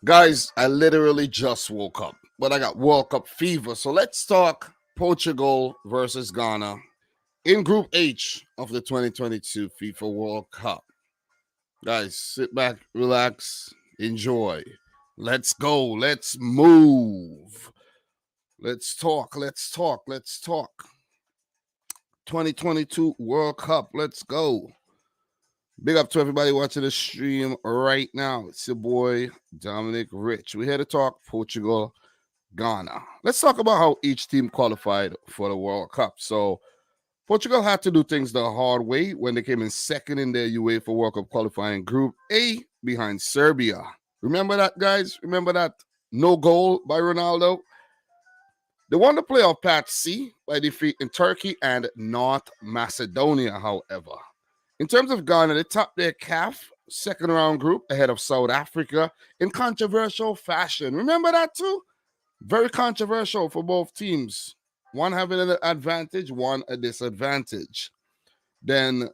Guys, I literally just woke up, but I got World Cup fever. So let's talk Portugal versus Ghana in Group H of the 2022 FIFA World Cup. Guys, sit back, relax, enjoy. Let's go. Let's move. Let's talk. Let's talk. Let's talk. 2022 World Cup. Let's go. Big up to everybody watching the stream right now. It's your boy, Dominic Rich. We're here to talk Portugal, Ghana. Let's talk about how each team qualified for the World Cup. So, Portugal had to do things the hard way when they came in second in their UEFA World Cup qualifying Group A behind Serbia. Remember that, guys? Remember that no goal by Ronaldo? They won the playoff Patch C by defeating Turkey and North Macedonia, however. In terms of Ghana, they topped their CAF second round group ahead of South Africa in controversial fashion. Remember that too? Very controversial for both teams. One having an advantage, one a disadvantage. Then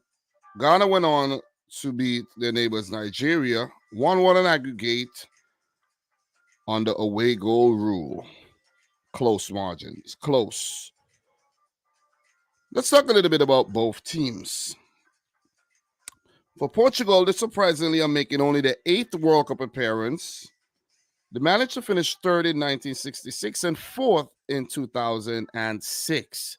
Ghana went on to beat their neighbors Nigeria, 1-1 on aggregate on the away goal rule. Close margins, close. Let's talk a little bit about both teams. For Portugal, they surprisingly are making only their 8th World Cup appearance. They managed to finish third in 1966 and fourth in 2006.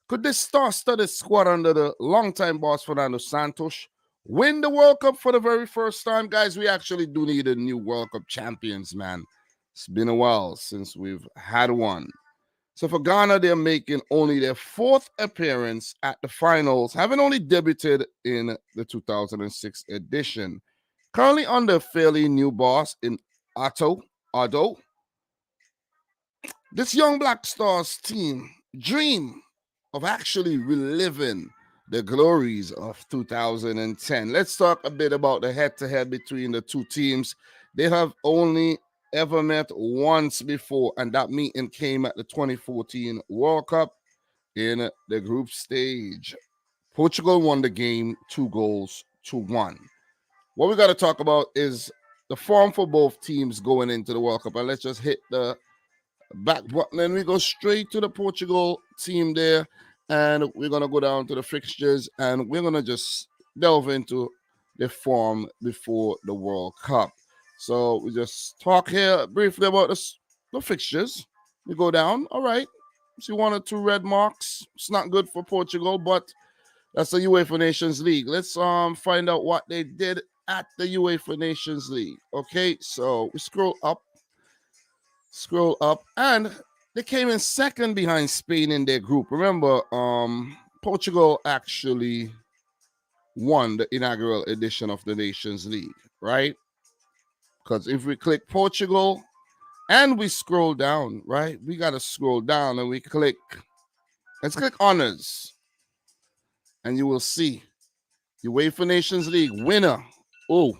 Could this star-studded squad under the longtime boss Fernando Santos win the World Cup for the very first time? Guys, we actually do need a new World Cup champions, man. It's been a while since we've had one. So for Ghana, they're making only their 4th appearance at the finals, having only debuted in the 2006 edition. Currently under a fairly new boss in Ado. This young Black Stars team dream of actually reliving the glories of 2010. Let's talk a bit about the head-to-head between the two teams. They have only ever met once before, and that meeting came at the 2014 World Cup in the group stage. Portugal won the game 2-1. What we got to talk about is the form for both teams going into the World Cup, and let's just hit the back button and we go straight to the Portugal team there, and we're going to go down to the fixtures and we're going to just delve into the form before the World Cup. So we just talk here briefly about the fixtures. We go down. All right. See 1 or 2 red marks. It's not good for Portugal, but that's the UEFA Nations League. Let's find out what they did at the UEFA Nations League. Okay, so we scroll up, and they came in second behind Spain in their group. Remember, Portugal actually won the inaugural edition of the Nations League, right? Because if we click Portugal and we scroll down, right? We got to scroll down and let's click honors. And you will see UEFA Nations League winner. Oh,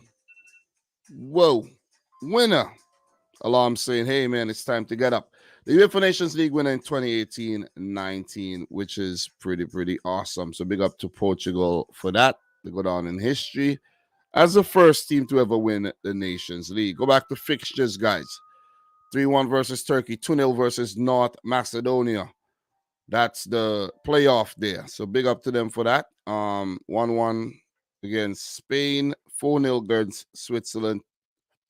whoa, winner. Alarm saying, hey, man, it's time to get up. The UEFA Nations League winner in 2018-19, which is pretty awesome. So big up to Portugal for that. They go down in history as the first team to ever win the Nations League. Go back to fixtures, guys. 3-1 versus Turkey, 2-0 versus North Macedonia. That's the playoff there. So big up to them for that. 1-1 against Spain, 4-0 against Switzerland,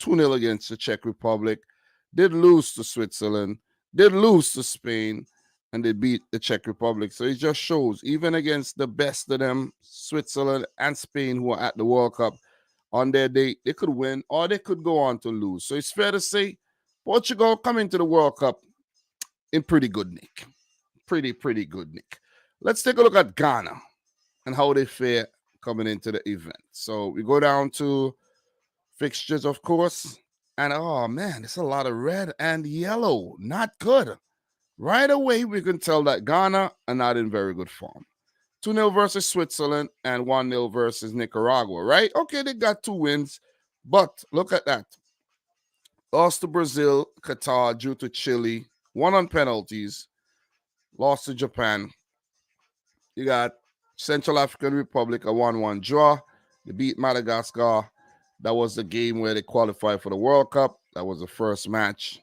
2-0 against the Czech Republic. Did lose to Switzerland, did lose to Spain, and they beat the Czech Republic. So it just shows, even against the best of them, Switzerland and Spain, who are at the World Cup, on their day, they could win or they could go on to lose. So it's fair to say Portugal coming to the World Cup in pretty good nick. Pretty good nick. Let's take a look at Ghana and how they fare coming into the event. So we go down to fixtures, of course. And oh man, it's a lot of red and yellow. Not good. Right away, we can tell that Ghana are not in very good form. 2-0 versus Switzerland and 1-0 versus Nicaragua, right? Okay, they got 2 wins, but look at that. Lost to Brazil, Qatar, due to Chile, 1 on penalties, lost to Japan. You got Central African Republic, a 1-1 draw. They beat Madagascar. That was the game where they qualified for the World Cup. That was the first match.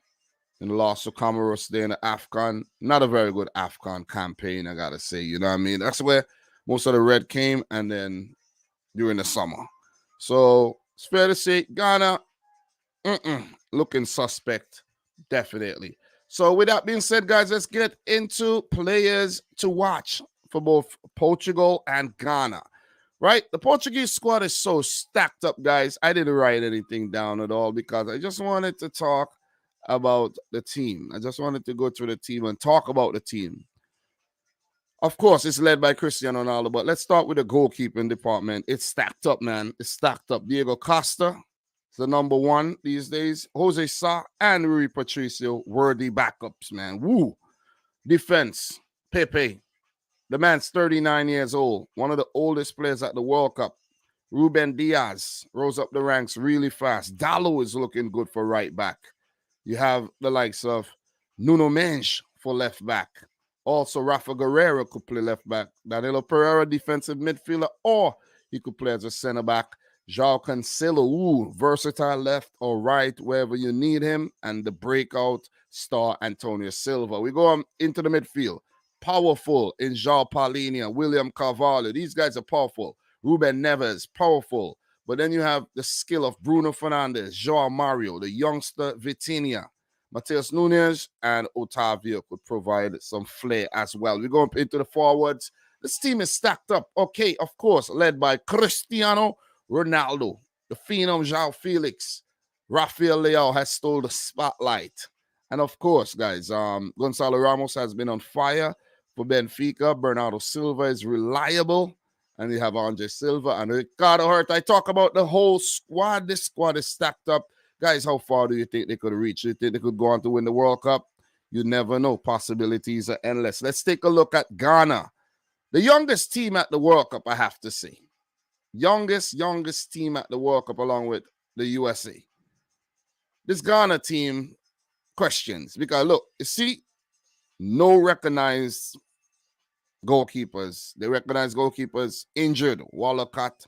And lost to Comoros there in the AFCON. Not a very good AFCON campaign, I gotta say. You know what I mean? That's where most of the red came, and then during the summer. So it's fair to say Ghana looking suspect, definitely. So with that being said, guys, let's get into players to watch for both Portugal and Ghana. Right? The Portuguese squad is so stacked up, guys. I didn't write anything down at all because I just wanted to talk about the team. I just wanted to go through the team and talk about the team. Of course, it's led by Cristiano Ronaldo, but let's start with the goalkeeping department. It's stacked up, man. It's stacked up. Diego Costa is the number one these days. Jose Sa and Rui Patricio, worthy backups, man. Woo. Defense, Pepe. The man's 39 years old, one of the oldest players at the World Cup. Ruben Diaz rose up the ranks really fast. Dallo is looking good for right back. You have the likes of Nuno Mendes for left back. Also, Rafa Guerreiro could play left back. Danilo Pereira, defensive midfielder, or he could play as a center back. João Cancelo, versatile left or right, wherever you need him. And the breakout star, Antonio Silva. We go into the midfield. Powerful in João Palhinha, William Carvalho. These guys are powerful. Ruben Neves, powerful. But then you have the skill of Bruno Fernandes, João Mario, the youngster Vitinha, Mateus Nunes, and Otavio could provide some flair as well. We go into the forwards. This team is stacked up. Okay, of course, led by Cristiano Ronaldo, the phenom João Felix. Rafael Leao has stole the spotlight. And of course, guys, Gonzalo Ramos has been on fire for Benfica. Bernardo Silva is reliable. And you have Andre Silva and Ricardo Hurt. I talk about the whole squad. This squad is stacked up. Guys, how far do you think they could reach? Do you think they could go on to win the World Cup? You never know. Possibilities are endless. Let's take a look at Ghana. The youngest team at the World Cup, I have to say. Youngest team at the World Cup along with the USA. This Ghana team questions. Because look, you see, no recognized goalkeepers. They recognize goalkeepers injured. Wallacott,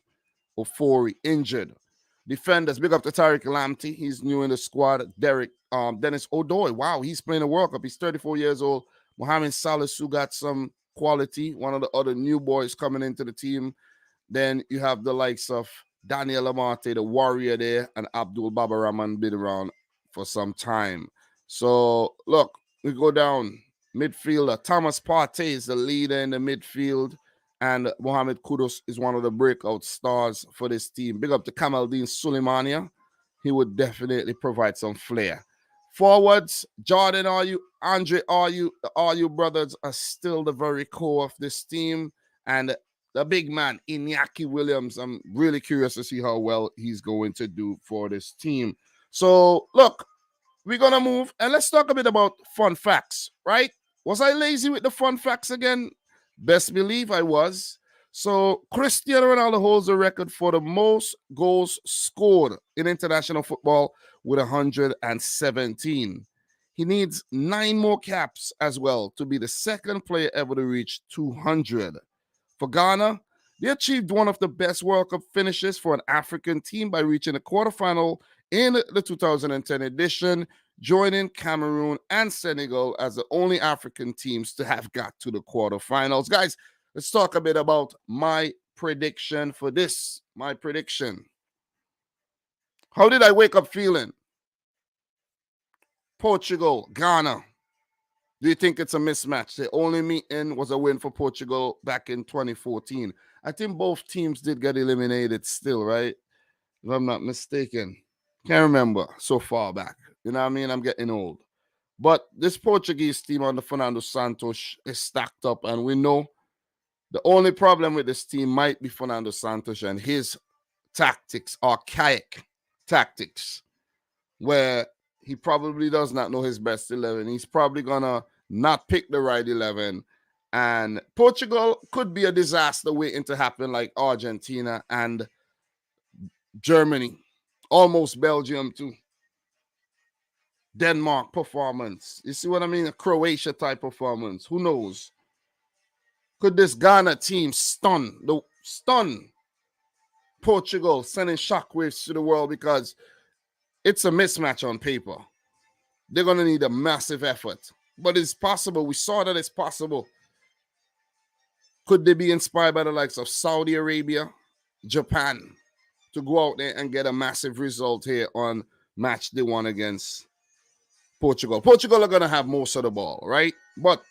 Ofori injured. Defenders, big up to Tariq Lamptey. He's new in the squad. Dennis Odoi. Wow, he's playing the World Cup. He's 34 years old. Mohamed Salisu got some quality. One of the other new boys coming into the team. Then you have the likes of Daniel Amate, the warrior there, and Abdul Babaraman been around for some time. So, look, we go down. Midfielder, Thomas Partey is the leader in the midfield, and Mohamed Kudus is one of the breakout stars for this team. Big up to Kamaldeen Suleimania. He would definitely provide some flair. Forwards, Jordan Ayew, Andre Ayew, the Ayew brothers are still the very core of this team. And the big man, Iñaki Williams, I'm really curious to see how well he's going to do for this team. So, look, we're going to move, and let's talk a bit about fun facts, right? Was I lazy with the fun facts again? Best believe I was. So Cristiano Ronaldo holds the record for the most goals scored in international football with 117. He needs 9 more caps as well to be the second player ever to reach 200. For Ghana, they achieved one of the best World Cup finishes for an African team by reaching the quarterfinal in the 2010 edition, joining Cameroon and Senegal as the only African teams to have got to the quarterfinals. Guys, let's talk a bit about my prediction for this. My prediction. How did I wake up feeling? Portugal, Ghana. Do you think it's a mismatch? The only meeting was a win for Portugal back in 2014. I think both teams did get eliminated still, right? If I'm not mistaken. Can't remember so far back. You know what I mean? I'm getting old. But this Portuguese team under Fernando Santos is stacked up, and we know the only problem with this team might be Fernando Santos and his tactics, archaic tactics, where he probably does not know his best 11. He's probably going to not pick the right 11. And Portugal could be a disaster waiting to happen like Argentina and Germany. Almost Belgium too. Denmark performance. You see what I mean? A Croatia type performance. Who knows? Could this Ghana team stun Portugal, sending shockwaves to the world? Because it's a mismatch on paper. They're going to need a massive effort. But it's possible. We saw that it's possible. Could they be inspired by the likes of Saudi Arabia, Japan, to go out there and get a massive result here on match day one against Portugal? Portugal are going to have most of the ball, right? But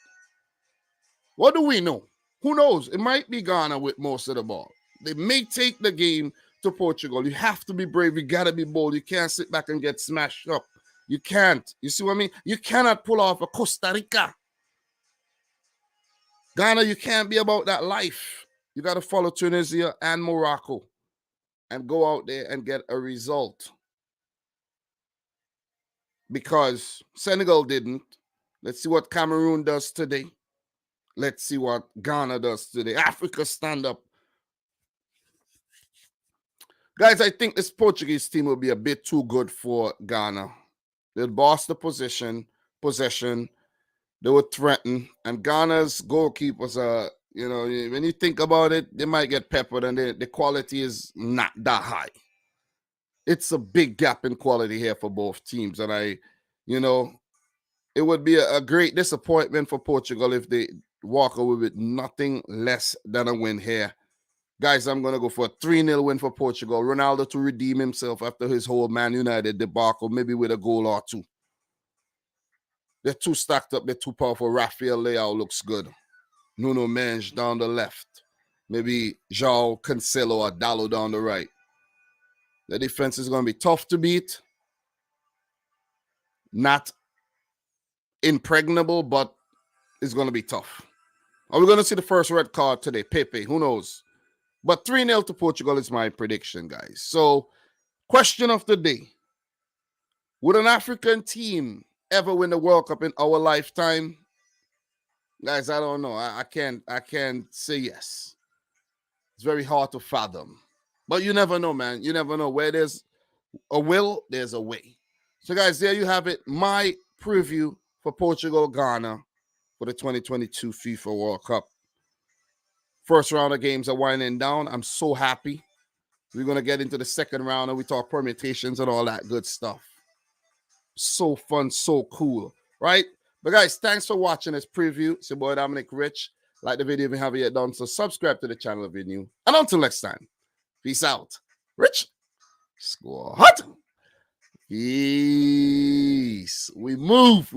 what do we know? Who knows? It might be Ghana with most of the ball. They may take the game to Portugal. You have to be brave. You got to be bold. You can't sit back and get smashed up. You can't. You see what I mean? You cannot pull off a Costa Rica. Ghana, you can't be about that life. You got to follow Tunisia and Morocco and go out there and get a result. Because Senegal didn't. Let's see what Cameroon does today. Let's see what Ghana does today. Africa, stand up. Guys, I think this Portuguese team will be a bit too good for Ghana. They'll boss the possession. They were threatened. And Ghana's goalkeepers are, when you think about it, they might get peppered and the quality is not that high. It's a big gap in quality here for both teams. And it would be a great disappointment for Portugal if they walk away with nothing less than a win here. Guys, I'm going to go for a 3-0 win for Portugal. Ronaldo to redeem himself after his whole Man United debacle, maybe with a goal or two. They're too stacked up. They're too powerful. Rafael Leao looks good. Nuno Mendes down the left. Maybe João Cancelo or Dalot down the right. The defense is going to be tough to beat. Not impregnable, but it's going to be tough. Are we going to see the first red card today? Pepe, who knows? But 3-0 to Portugal is my prediction, guys. So, question of the day. Would an African team ever win the World Cup in our lifetime? Guys, I don't know. I can't say yes. It's very hard to fathom. But you never know, man. You never know. Where there's a will, there's a way. So, guys, there you have it. My preview for Portugal-Ghana for the 2022 FIFA World Cup. First round of games are winding down. I'm so happy. We're going to get into the second round and we talk permutations and all that good stuff. So fun, so cool, right? But guys, thanks for watching this preview. It's your boy Dominic Rich. Like the video if you haven't yet done, so subscribe to the channel if you're new. And until next time, peace out. Rich Squad. Peace. We move.